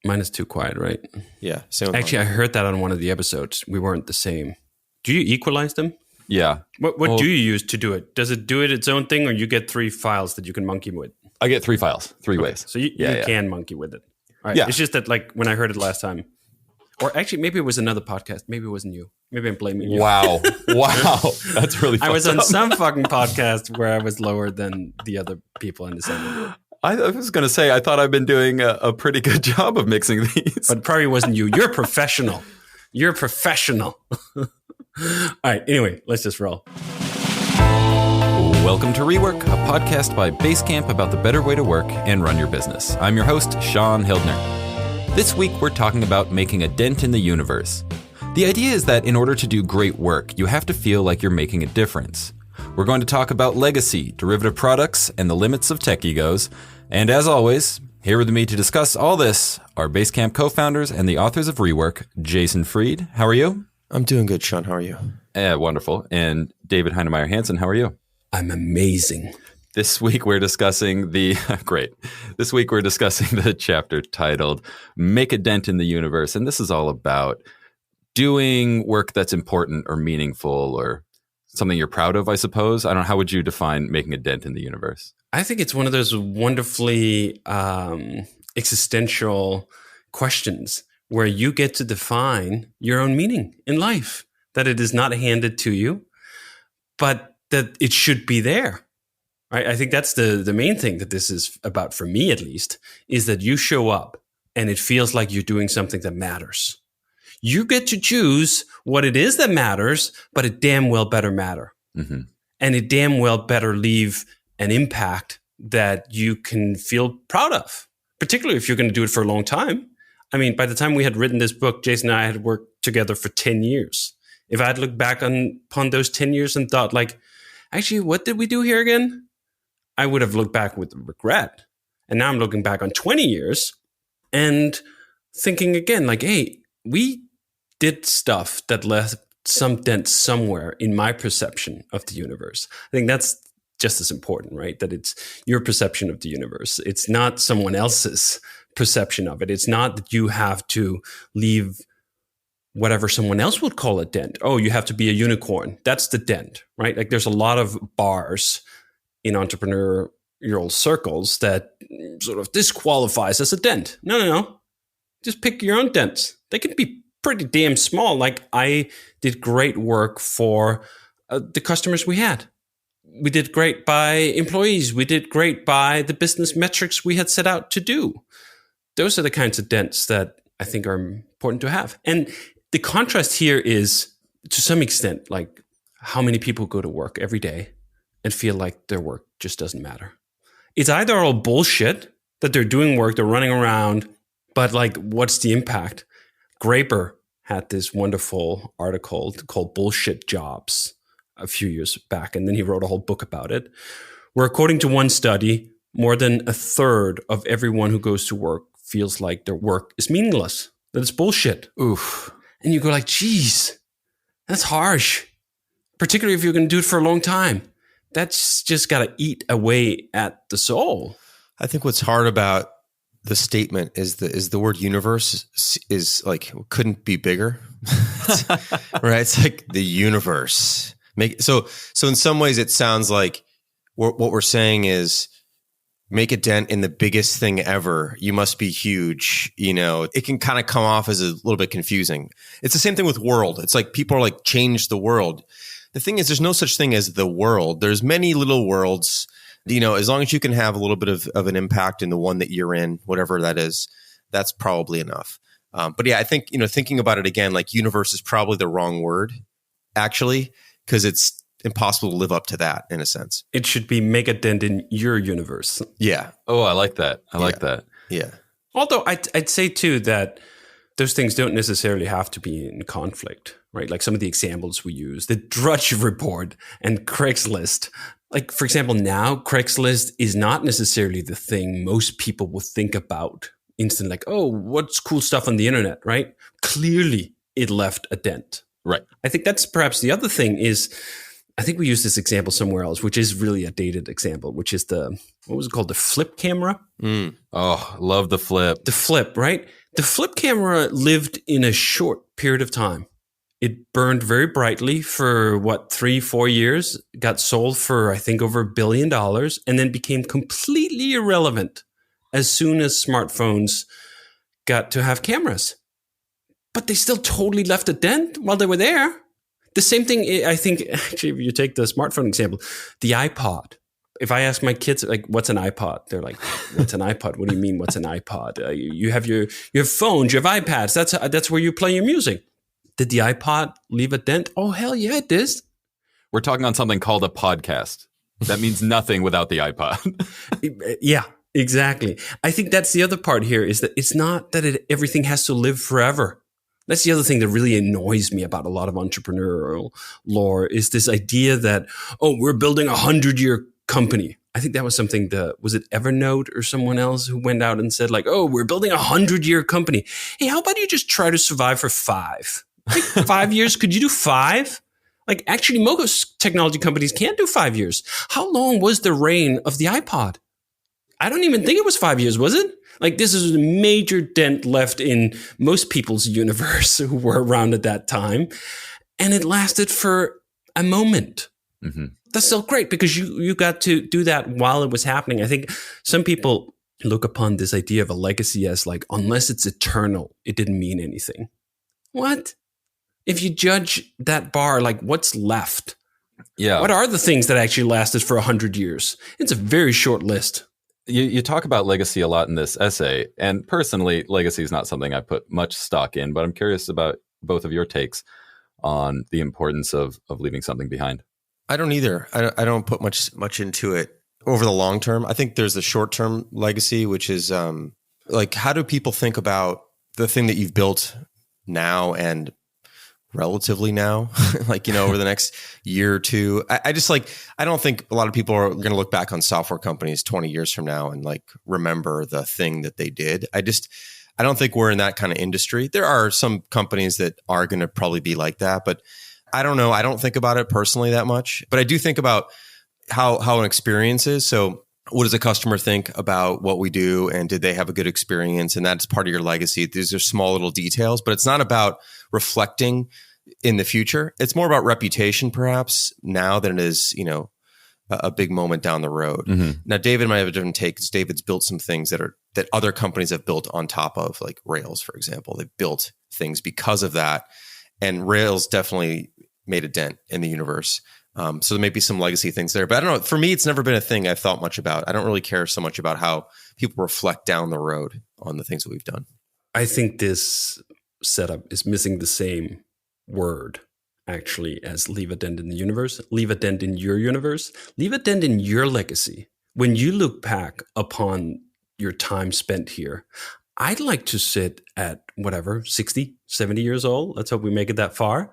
Mine is too quiet, right? Yeah. Same with Actually, mine. I heard that on one of the episodes. We weren't the same. Do you equalize them? Yeah. What do you use to do it? Does it do it its own thing, or you get 3 files that you can monkey with? I get 3 files, 3 ways. So you can monkey with it. All right. Yeah. It's just that, like, when I heard it last time, or actually, maybe it was another podcast. Maybe it wasn't you. Maybe I'm blaming you. Wow. That's really I was on up. some fucking podcast where I was lower than the other people in the same room. I was going to say, I thought I've been doing a pretty good job of mixing these. But it probably wasn't you. You're a professional. You're a professional. All right. Anyway, let's just roll. Welcome to Rework, a podcast by Basecamp about the better way to work and run your business. I'm your host, Sean Hildner. This week, we're talking about making a dent in the universe. The idea is that in order to do great work, you have to feel like you're making a difference. We're going to talk about legacy, derivative products, and the limits of tech egos. And as always, here with me to discuss all this are Basecamp co-founders and the authors of Rework, Jason Fried. How are you? I'm doing good, Sean. How are you? Wonderful. And David Heinemeier Hansen, how are you? I'm amazing. This week we're discussing great. This week we're discussing the chapter titled Make a Dent in the Universe. And this is all about doing work that's important or meaningful or something you're proud of, I suppose. I don't know. How would you define making a dent in the universe? I think it's one of those wonderfully existential questions where you get to define your own meaning in life, that it is not handed to you, but that it should be there. Right? I think that's the main thing that this is about, for me at least, is that you show up and it feels like you're doing something that matters. You get to choose what it is that matters, but it damn well better matter. Mm-hmm. And it damn well better leave an impact that you can feel proud of, particularly if you're going to do it for a long time. I mean, by the time we had written this book, Jason and I had worked together for 10 years. If I had looked back upon those 10 years and thought, like, actually, what did we do here again? I would have looked back with regret. And now I'm looking back on 20 years and thinking again, like, hey, we did stuff that left some dent somewhere in my perception of the universe. I think that's just as important, right? That it's your perception of the universe. It's not someone else's perception of it. It's not that you have to leave whatever someone else would call a dent. Oh, you have to be a unicorn. That's the dent, right? Like there's a lot of bars in entrepreneurial circles that sort of disqualifies as a dent. No. Just pick your own dents. They can be pretty damn small. Like I did great work for the customers we had. We did great by employees. We did great by the business metrics we had set out to do. Those are the kinds of dents that I think are important to have. And the contrast here is, to some extent, like how many people go to work every day and feel like their work just doesn't matter. It's either all bullshit, that they're doing work, they're running around, but like, what's the impact? Graeber had this wonderful article called Bullshit Jobs a few years back, and then he wrote a whole book about it, where according to one study, more than a third of everyone who goes to work feels like their work is meaningless, that it's bullshit. Oof. And you go like, geez, that's harsh, particularly if you're going to do it for a long time. That's just got to eat away at the soul. I think what's hard about the statement is the word universe is like, couldn't be bigger, right? It's like the universe. So in some ways it sounds like what we're saying is make a dent in the biggest thing ever. You must be huge. You know, it can kind of come off as a little bit confusing. It's the same thing with world. It's like people are like, change the world. The thing is, there's no such thing as the world. There's many little worlds. You know, as long as you can have a little bit of an impact in the one that you're in, whatever that is, that's probably enough. But yeah, I think, you know, thinking about it again, like universe is probably the wrong word, actually, because it's impossible to live up to that in a sense. It should be make a dent in your universe. Yeah. Oh, I like that. I like that. Yeah. Although I'd say too that those things don't necessarily have to be in conflict, right? Like some of the examples we use, the Drudge Report and Craigslist. Like, for example, now Craigslist is not necessarily the thing most people will think about instantly. Like, oh, what's cool stuff on the internet, right? Clearly, it left a dent. Right. I think that's perhaps the other thing is, I think we use this example somewhere else, which is really a dated example, which is what was it called? The flip camera? Oh, love the flip. The flip, right? The flip camera lived in a short period of time. It burned very brightly for 3-4 years, got sold for, I think, over $1 billion, and then became completely irrelevant as soon as smartphones got to have cameras. But they still totally left a dent while they were there. The same thing, I think, actually, if you take the smartphone example, the iPod. If I ask my kids, like, what's an iPod? They're like, what's an iPod? What do you mean, what's an iPod? You have phones, you have iPads. That's where you play your music. Did the iPod leave a dent? Oh, hell yeah, it did. We're talking on something called a podcast. That means nothing without the iPod. Yeah, exactly. I think that's the other part here, is that it's not that everything has to live forever. That's the other thing that really annoys me about a lot of entrepreneurial lore, is this idea that, we're building a 100-year company. I think that was something was it Evernote or someone else who went out and said, like, we're building a 100-year company. Hey, how about you just try to survive for 5? Like 5 years? Could you do 5? Like, actually, most technology companies can't do 5 years. How long was the reign of the iPod? I don't even think it was 5 years, was it? Like, this is a major dent left in most people's universe who were around at that time. And it lasted for a moment. Mm-hmm. That's still great, because you got to do that while it was happening. I think some people look upon this idea of a legacy as like, unless it's eternal, it didn't mean anything. What? If you judge that bar, like, what's left? Yeah. What are the things that actually lasted for 100 years? It's a very short list. You talk about legacy a lot in this essay, and personally, legacy is not something I put much stock in, but I'm curious about both of your takes on the importance of leaving something behind. I don't either. I don't put much into it over the long term. I think there's the short term legacy, which is like, how do people think about the thing that you've built now and relatively now, like, over the next year or two? I just I don't think a lot of people are going to look back on software companies 20 years from now and like remember the thing that they did. I don't think we're in that kind of industry. There are some companies that are going to probably be like that, but I don't know. I don't think about it personally that much, but I do think about how an experience is. So what does a customer think about what we do, and did they have a good experience? And that's part of your legacy. These are small little details, but it's not about reflecting in the future. It's more about reputation, perhaps, now than it is, a big moment down the road. Mm-hmm. Now, David might have a different take, because David's built some things that other companies have built on top of, like Rails, for example. They've built things because of that, and Rails definitely made a dent in the universe. So there may be some legacy things there, but I don't know. For me, it's never been a thing I've thought much about. I don't really care so much about how people reflect down the road on the things that we've done. I think this setup is missing the same word, actually, as leave a dent in the universe. Leave a dent in your universe. Leave a dent in your legacy. When you look back upon your time spent here, I'd like to sit at 60, 70 years old. Let's hope we make it that far.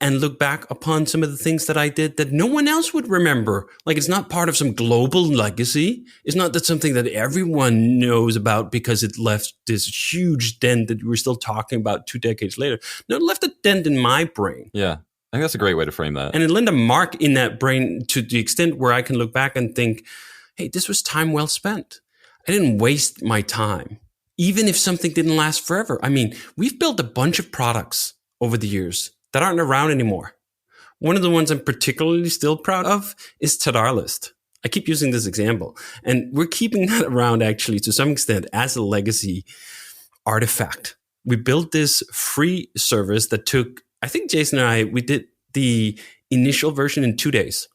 And look back upon some of the things that I did that no one else would remember. Like, it's not part of some global legacy. It's not that something that everyone knows about because it left this huge dent that we're still talking about 2 decades later. No, it left a dent in my brain. Yeah, I think that's a great way to frame that. And it left a mark in that brain to the extent where I can look back and think, hey, this was time well spent. I didn't waste my time, even if something didn't last forever. I mean, we've built a bunch of products over the years that aren't around anymore. One of the ones I'm particularly still proud of is Tadarlist. I keep using this example, and we're keeping that around actually to some extent as a legacy artifact. We built this free service that took, I think Jason and we did the initial version in 2 days.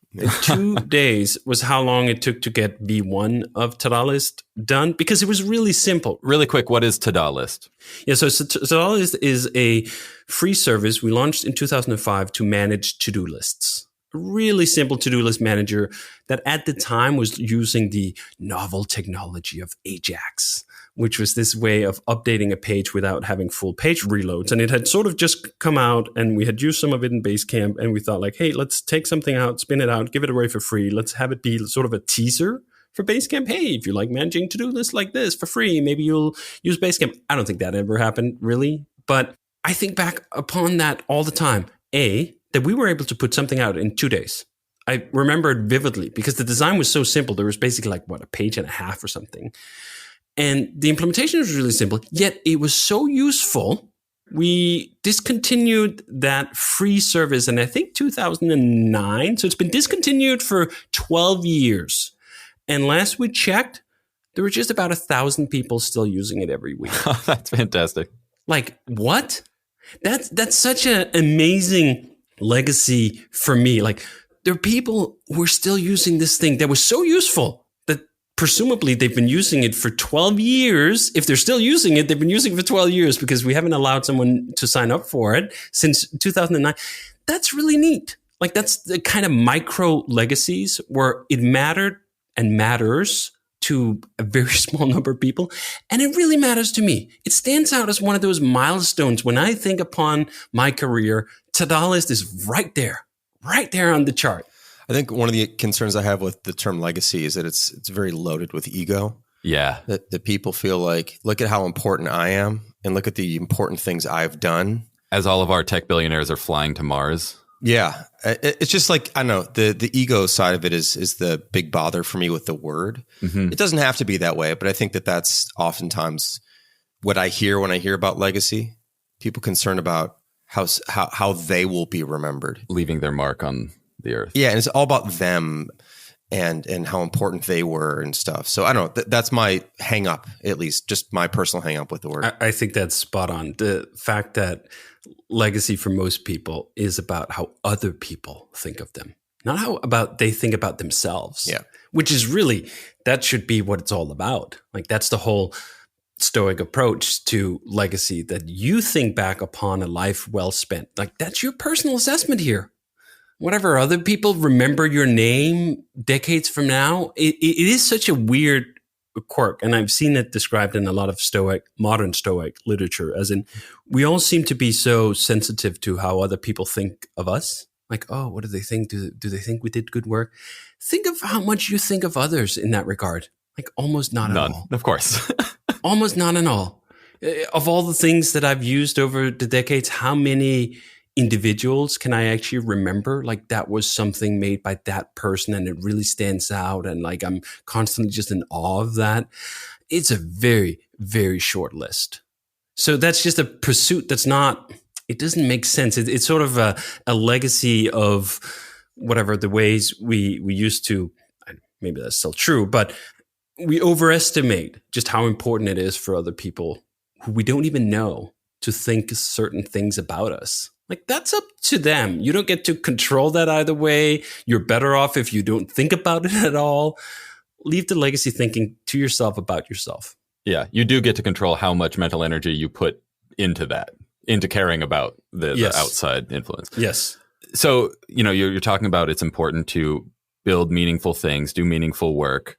2 days was how long it took to get V1 of Tadarlist done, because it was really simple. Really quick, what is Tadarlist? Yeah, so Tadarlist is a free service we launched in 2005 to manage to-do lists. A really simple to-do list manager that at the time was using the novel technology of Ajax, which was this way of updating a page without having full page reloads. And it had sort of just come out, and we had used some of it in Basecamp, and we thought like, hey, let's take something out, spin it out, give it away for free. Let's have it be sort of a teaser for Basecamp. Hey, if you like managing to-do lists like this for free, maybe you'll use Basecamp. I don't think that ever happened, really. But I think back upon that all the time. That we were able to put something out in 2 days. I remember it vividly because the design was so simple. There was basically like, a page and a half or something. And the implementation was really simple, yet it was so useful. We discontinued that free service in, I think, 2009. So it's been discontinued for 12 years. And last we checked, there were just about 1,000 people still using it every week. That's fantastic. Like, what? That's such an amazing legacy for me. Like, there are people who are still using this thing that was so useful that presumably they've been using it for 12 years. If they're still using it, they've been using it for 12 years because we haven't allowed someone to sign up for it since 2009. That's really neat. Like, that's the kind of micro legacies where it mattered and matters to a very small number of people. And it really matters to me. It stands out as one of those milestones. When I think upon my career, to-do list is right there on the chart. I think one of the concerns I have with the term legacy is that it's very loaded with ego. Yeah. That people feel like, look at how important I am and look at the important things I've done. As all of our tech billionaires are flying to Mars. Yeah. It's just like, I don't know, the ego side of it is the big bother for me with the word. Mm-hmm. It doesn't have to be that way, but I think that's oftentimes what I hear when I hear about legacy. People concerned about how they will be remembered. Leaving their mark on the earth. Yeah, and it's all about them and how important they were and stuff. So I don't know. That's my hang up, at least, just my personal hang up with the word. I think that's spot on. The fact that legacy for most people is about how other people think of them, not how about they think about themselves. Yeah, which is really, that should be what it's all about. Like, that's the whole Stoic approach to legacy, that you think back upon a life well spent. Like, that's your personal assessment here. Whatever other people remember your name decades from now, it is such a weird quirk. And I've seen it described in a lot of modern Stoic literature, as in, we all seem to be so sensitive to how other people think of us. Like, oh, what do they think? Do they think we did good work? Think of how much you think of others in that regard. Like, almost not at all. Of course. Almost not at all. Of all the things that I've used over the decades, how many individuals can I actually remember? Like, that was something made by that person and it really stands out. And like, I'm constantly just in awe of that. It's a very, very short list. So that's just a pursuit that's not, it doesn't make sense. It's sort of a legacy of whatever the ways we used to, maybe that's still true, but we overestimate just how important it is for other people who we don't even know to think certain things about us. Like, that's up to them. You don't get to control that either way. You're better off if you don't think about it at all. Leave the legacy thinking to yourself about yourself. Yeah, you do get to control how much mental energy you put into that, into caring about the outside influence. Yes. So, you're talking about it's important to build meaningful things, do meaningful work.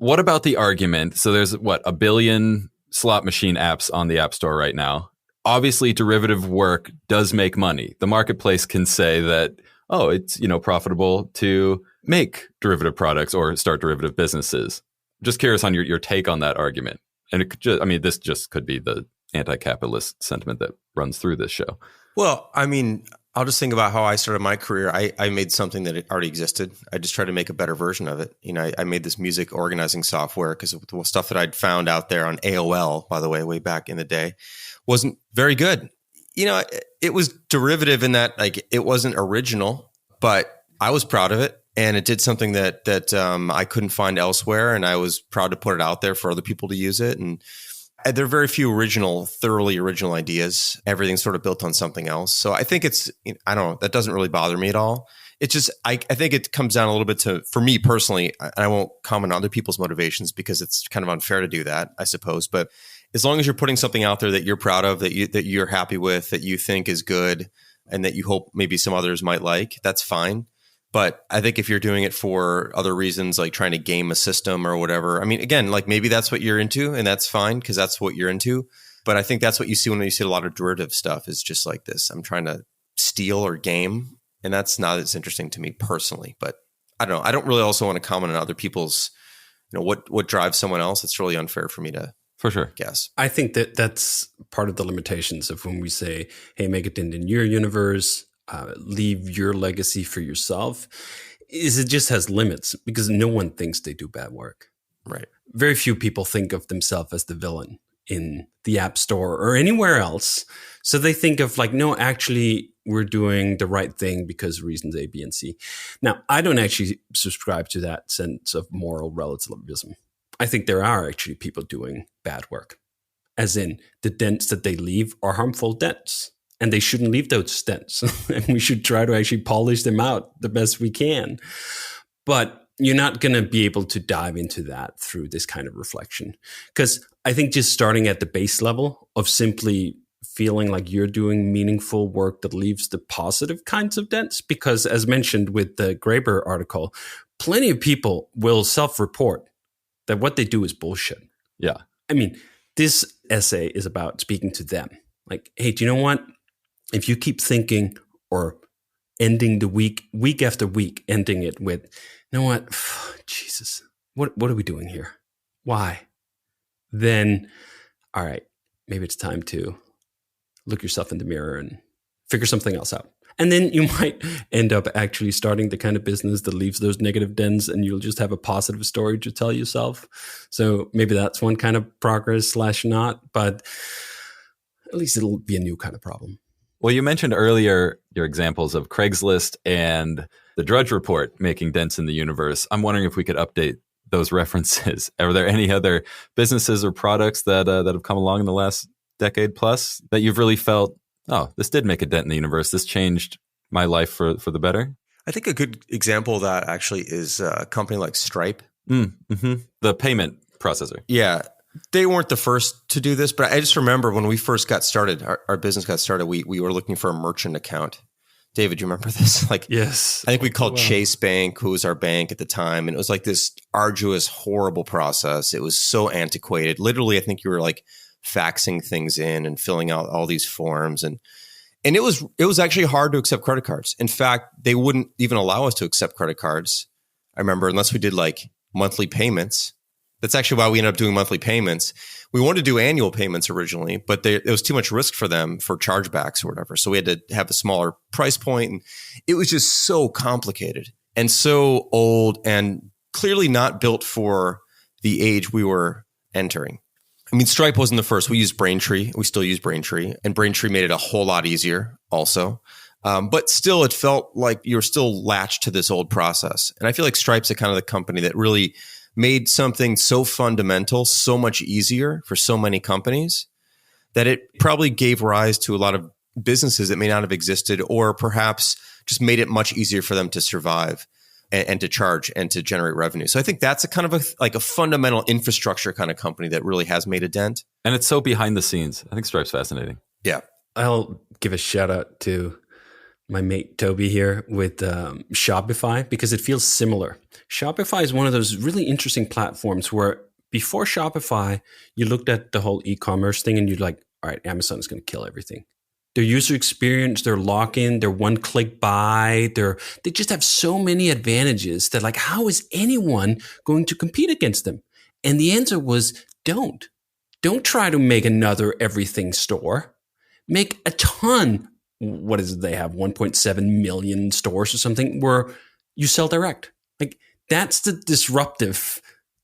What about the argument? So there's 1 billion slot machine apps on the App Store right now. Obviously, derivative work does make money. The marketplace can say that, oh, it's, profitable to make derivative products or start derivative businesses. Just curious on your take on that argument. And it could just, this just could be the anti-capitalist sentiment that runs through this show. Well, I'll just think about how I started my career. I made something that already existed. I just tried to make a better version of it. I made this music organizing software because the stuff that I'd found out there on AOL, by the way back in the day, wasn't very good. It was derivative in that, like, it wasn't original, but I was proud of it. And it did something that I couldn't find elsewhere. And I was proud to put it out there for other people to use it. And there are very few thoroughly original ideas. Everything's sort of built on something else. So I think I don't know, that doesn't really bother me at all. It's just, I think it comes down a little bit to, for me personally, and I won't comment on other people's motivations because it's kind of unfair to do that, I suppose. But as long as you're putting something out there that you're proud of, that you're happy with, that you think is good, and that you hope maybe some others might like, that's fine. But I think if you're doing it for other reasons, like trying to game a system or whatever, again, like maybe that's what you're into and that's fine because that's what you're into. But I think that's what you see when you see a lot of derivative stuff is just like this. I'm trying to steal or game. And that's not as interesting to me personally. But I don't know. I don't really also want to comment on other people's, what drives someone else. It's really unfair for me to for sure guess. I think that's part of the limitations of when we say, hey, make it in your universe. Leave your legacy for yourself, is it just has limits because no one thinks they do bad work. Right. very few people think of themselves as the villain in the App Store or anywhere else. So they think of like, no, actually, we're doing the right thing because reasons A, B, and C. Now, I don't actually subscribe to that sense of moral relativism. I think there are actually people doing bad work, as in the dents that they leave are harmful dents, and they shouldn't leave those dents. And we should try to actually polish them out the best we can. But you're not going to be able to dive into that through this kind of reflection. Because I think just starting at the base level of simply feeling like you're doing meaningful work that leaves the positive kinds of dents, because as mentioned with the Graeber article, plenty of people will self-report that what they do is bullshit. Yeah. I mean, this essay is about speaking to them. Like, hey, do you know what? If you keep thinking or ending the week after week, ending it with, you know what? Jesus, what are we doing here? Why? Then, all right, maybe it's time to look yourself in the mirror and figure something else out. And then you might end up actually starting the kind of business that leaves those negative dents, and you'll just have a positive story to tell yourself. So maybe that's one kind of progress / not, but at least it'll be a new kind of problem. Well, you mentioned earlier your examples of Craigslist and the Drudge Report making dents in the universe. I'm wondering if we could update those references. Are there any other businesses or products that have come along in the last decade plus that you've really felt, oh, this did make a dent in the universe. This changed my life for the better? I think a good example of that actually is a company like Stripe. Mm-hmm. The payment processor. Yeah. They weren't the first to do this, but I just remember when we first got started, our business got started, we were looking for a merchant account. David, do you remember this? Like, yes. I think we called Chase Bank, who was our bank at the time. And it was like this arduous, horrible process. It was so antiquated. Literally, I think you were like faxing things in and filling out all these forms. And it was actually hard to accept credit cards. In fact, they wouldn't even allow us to accept credit cards. I remember, unless we did like monthly payments. That's actually why we ended up doing monthly payments. We wanted to do annual payments originally, but it was too much risk for them for chargebacks or whatever. So we had to have a smaller price point. And it was just so complicated and so old and clearly not built for the age we were entering. I mean, Stripe wasn't the first. We used Braintree. We still use Braintree. And Braintree made it a whole lot easier also. But still, it felt like you were still latched to this old process. And I feel like Stripe's the company that really made something so fundamental so much easier for so many companies that it probably gave rise to a lot of businesses that may not have existed, or perhaps just made it much easier for them to survive and to charge and to generate revenue. So I think that's a kind of a fundamental infrastructure kind of company that really has made a dent. And it's so behind the scenes. I think Stripe's fascinating. Yeah. I'll give a shout out to my mate Toby here with Shopify, because it feels similar. Shopify is one of those really interesting platforms where before Shopify, you looked at the whole e-commerce thing and you're like, all right, Amazon is going to kill everything. Their user experience, their lock-in, their one-click buy, they just have so many advantages that, like, how is anyone going to compete against them? And the answer was don't. Don't try to make another everything store. Make a ton. What is it? They have 1.7 million stores or something where you sell direct. Like, that's the disruptive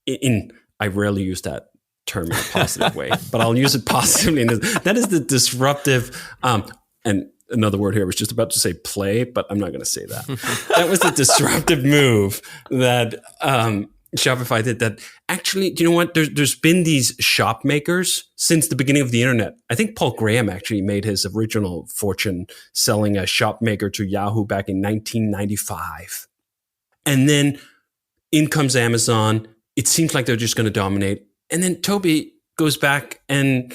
I rarely use that term in a positive way, but I'll use it positively. That is the disruptive, and another word here, I was just about to say play, but I'm not going to say that. That was the disruptive move that Shopify did. That actually, do you know what? There's been these shop makers since the beginning of the internet. I think Paul Graham actually made his original fortune selling a shop maker to Yahoo back in 1995. And then in comes Amazon. It seems like they're just going to dominate. And then Toby goes back and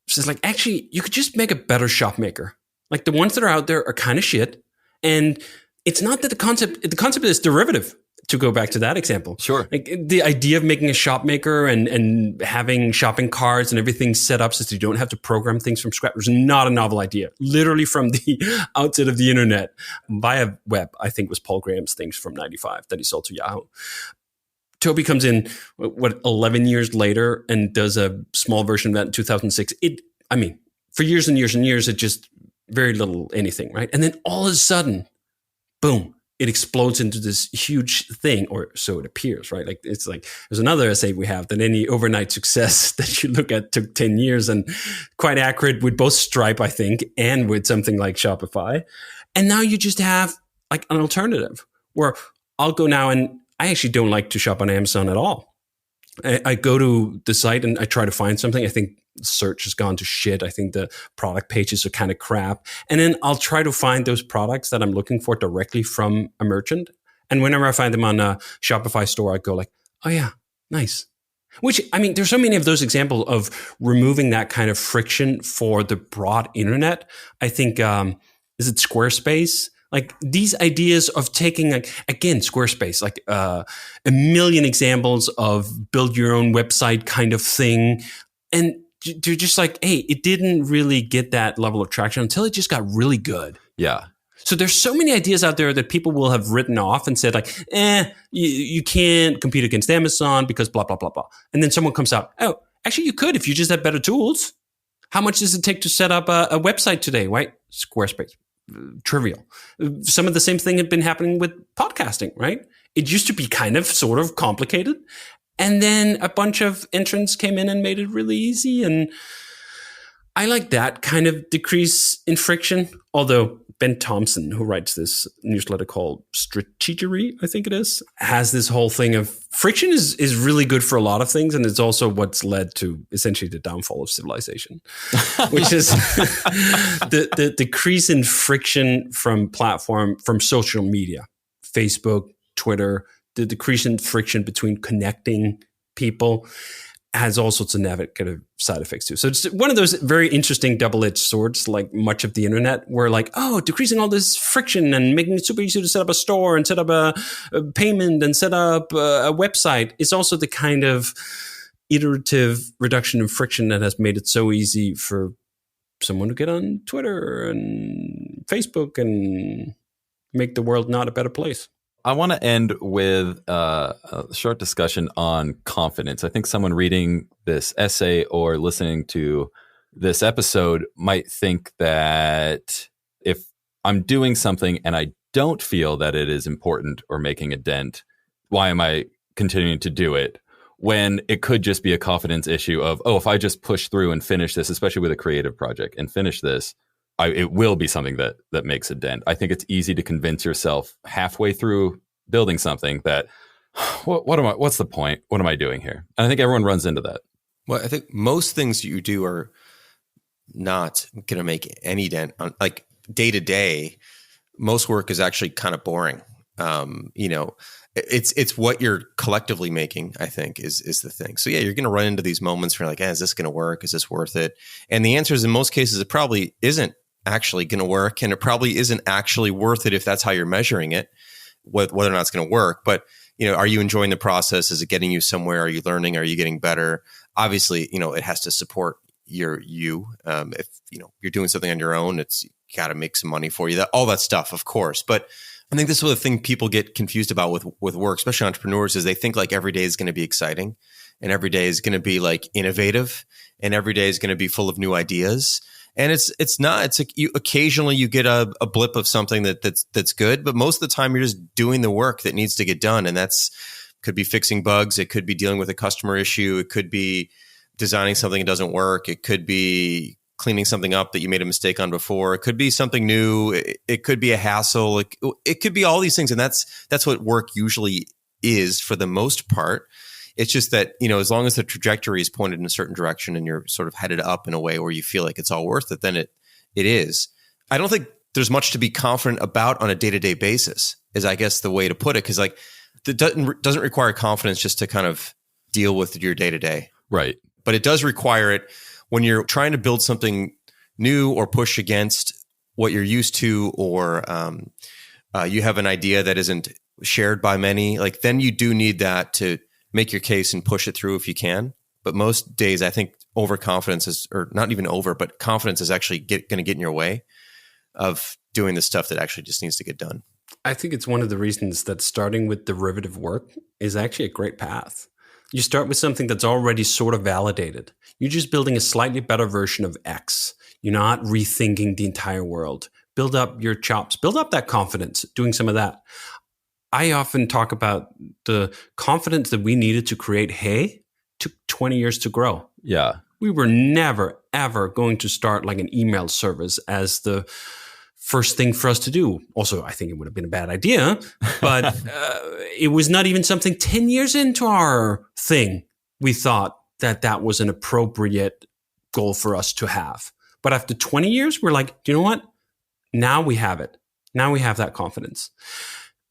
says, like, actually, you could just make a better shop maker. Like, the ones that are out there are kind of shit. And it's not that the concept is derivative, to go back to that example. Sure. Like, the idea of making a shop maker and having shopping carts and everything set up so that you don't have to program things from scratch was not a novel idea. Literally from the outset of the internet via web, I think was Paul Graham's things from 95 that he sold to Yahoo. Toby comes in, 11 years later and does a small version of that in 2006. For years and years and years, it just very little anything, right? And then all of a sudden, boom, it explodes into this huge thing, or so it appears, right? Like it's like there's another essay we have that any overnight success that you look at took 10 years, and quite accurate with both Stripe, I think, and with something like Shopify. And now you just have like an alternative where I'll go now, and I actually don't like to shop on Amazon at all. I go to the site and I try to find something. I think search has gone to shit. I think the product pages are kind of crap. And then I'll try to find those products that I'm looking for directly from a merchant. And whenever I find them on a Shopify store, I go like, oh yeah, nice. Which, I mean, there's so many of those examples of removing that kind of friction for the broad internet. I think, is it Squarespace? Like these ideas of taking, like, again, Squarespace, like a million examples of build your own website kind of thing. And they're just like, hey, it didn't really get that level of traction until it just got really good. Yeah. So there's so many ideas out there that people will have written off and said like, you can't compete against Amazon because blah, blah, blah, blah. And then someone comes out, oh, actually you could if you just had better tools. How much does it take to set up a website today, right? Squarespace. Trivial. Some of the same thing had been happening with podcasting, right? It used to be kind of sort of complicated. And then a bunch of entrants came in and made it really easy. And I like that kind of decrease in friction. Although Ben Thompson, who writes this newsletter called Strategery, I think it is, has this whole thing of friction is really good for a lot of things. And it's also what's led to essentially the downfall of civilization, which is the decrease in friction from social media, Facebook, Twitter, the decrease in friction between connecting people has all sorts of negative side effects too. So it's one of those very interesting double-edged swords, like much of the internet, where like, oh, decreasing all this friction and making it super easy to set up a store and set up a payment and set up a website is also the kind of iterative reduction in friction that has made it so easy for someone to get on Twitter and Facebook and make the world not a better place. I want to end with a short discussion on confidence. I think someone reading this essay or listening to this episode might think that if I'm doing something and I don't feel that it is important or making a dent, why am I continuing to do it? When it could just be a confidence issue of, oh, if I just push through and finish this, especially with a creative project, and finish this, it will be something that makes a dent. I think it's easy to convince yourself halfway through building something that, what's the point? What am I doing here? And I think everyone runs into that. Well, I think most things you do are not going to make any dent on, like day to day. Most work is actually kind of boring. It's what you're collectively making, I think, is the thing. So yeah, you're going to run into these moments where you're like, is this going to work? Is this worth it? And the answer is, in most cases, it probably isn't actually going to work, and it probably isn't actually worth it if that's how you're measuring it, whether or not it's going to work. But are you enjoying the process? Is it getting you somewhere? Are you learning? Are you getting better? Obviously, it has to support you. If you're doing something on your own, it's got to make some money for you. All that stuff, of course. But I think this is the thing people get confused about with work, especially entrepreneurs, is they think like every day is going to be exciting, and every day is going to be like innovative, and every day is going to be full of new ideas. And it's not. It's like occasionally you get a blip of something that's good, but most of the time you're just doing the work that needs to get done, and could be fixing bugs, it could be dealing with a customer issue, it could be designing something that doesn't work, it could be cleaning something up that you made a mistake on before, it could be something new, it could be a hassle, it could be all these things, and that's what work usually is for the most part. It's just that, as long as the trajectory is pointed in a certain direction and you're sort of headed up in a way where you feel like it's all worth it, then it is. I don't think there's much to be confident about on a day-to-day basis, is I guess the way to put it. Because like it doesn't require confidence just to kind of deal with your day-to-day. Right. But it does require it when you're trying to build something new or push against what you're used to, or you have an idea that isn't shared by many. Like then you do need that to make your case and push it through if you can. But most days, I think overconfidence is, or not even over, but confidence is actually going to get in your way of doing the stuff that actually just needs to get done. I think it's one of the reasons that starting with derivative work is actually a great path. You start with something that's already sort of validated. You're just building a slightly better version of X. You're not rethinking the entire world. build up your chops, build up that confidence, doing some of that. I often talk about the confidence that we needed to create Hey took 20 years to grow. Yeah. We were never, ever going to start like an email service as the first thing for us to do. Also, I think it would have been a bad idea, but it was not even something 10 years into our thing. We thought that was an appropriate goal for us to have. But after 20 years, we're like, do you know what? Now we have it. Now we have that confidence.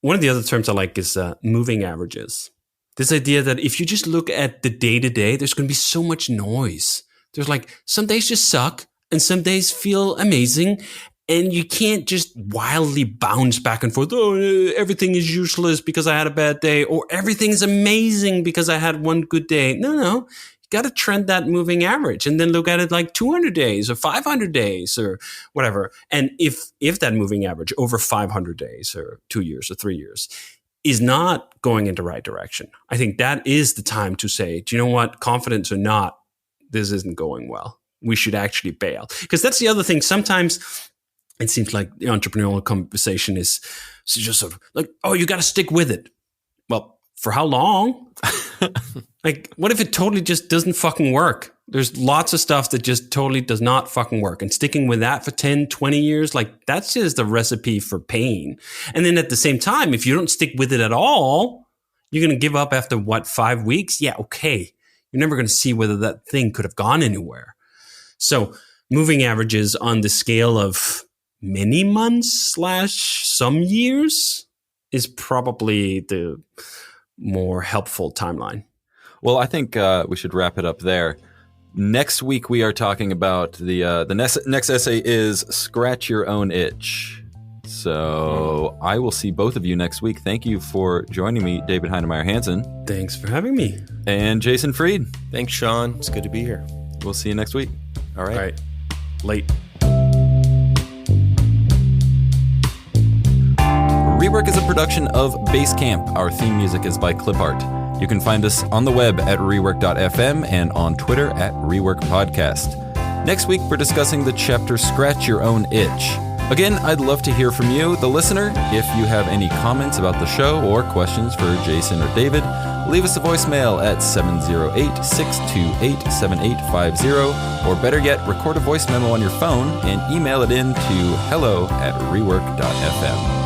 One of the other terms I like is moving averages. This idea that if you just look at the day-to-day, there's going to be so much noise. There's like some days just suck and some days feel amazing. And you can't just wildly bounce back and forth. Oh, everything is useless because I had a bad day, or everything is amazing because I had one good day. No. You got to trend that moving average and then look at it like 200 days or 500 days or whatever. And if that moving average over 500 days or 2 years or 3 years is not going in the right direction, I think that is the time to say, do you know what? Confidence or not, this isn't going well. We should actually bail. Because that's the other thing. Sometimes it seems like the entrepreneurial conversation is just sort of like, oh, you got to stick with it. Well, for how long? Like, what if it totally just doesn't fucking work? There's lots of stuff that just totally does not fucking work. And sticking with that for 10, 20 years, like that's just the recipe for pain. And then at the same time, if you don't stick with it at all, you're going to give up after 5 weeks? Yeah, okay. You're never going to see whether that thing could have gone anywhere. So moving averages on the scale of many months / some years is probably the more helpful timeline. Well, I think we should wrap it up there. Next week, we are talking about the next essay is Scratch Your Own Itch. So I will see both of you next week. Thank you for joining me, David Heinemeier Hansen. Thanks for having me. And Jason Fried. Thanks, Sean. It's good to be here. We'll see you next week. All right. All right. Late. Rework is a production of Basecamp. Our theme music is by Clipart. You can find us on the web at rework.fm and on Twitter at Rework Podcast. Next week, we're discussing the chapter Scratch Your Own Itch. Again, I'd love to hear from you, the listener. If you have any comments about the show or questions for Jason or David, leave us a voicemail at 708-628-7850, or better yet, record a voice memo on your phone and email it in to hello@rework.fm.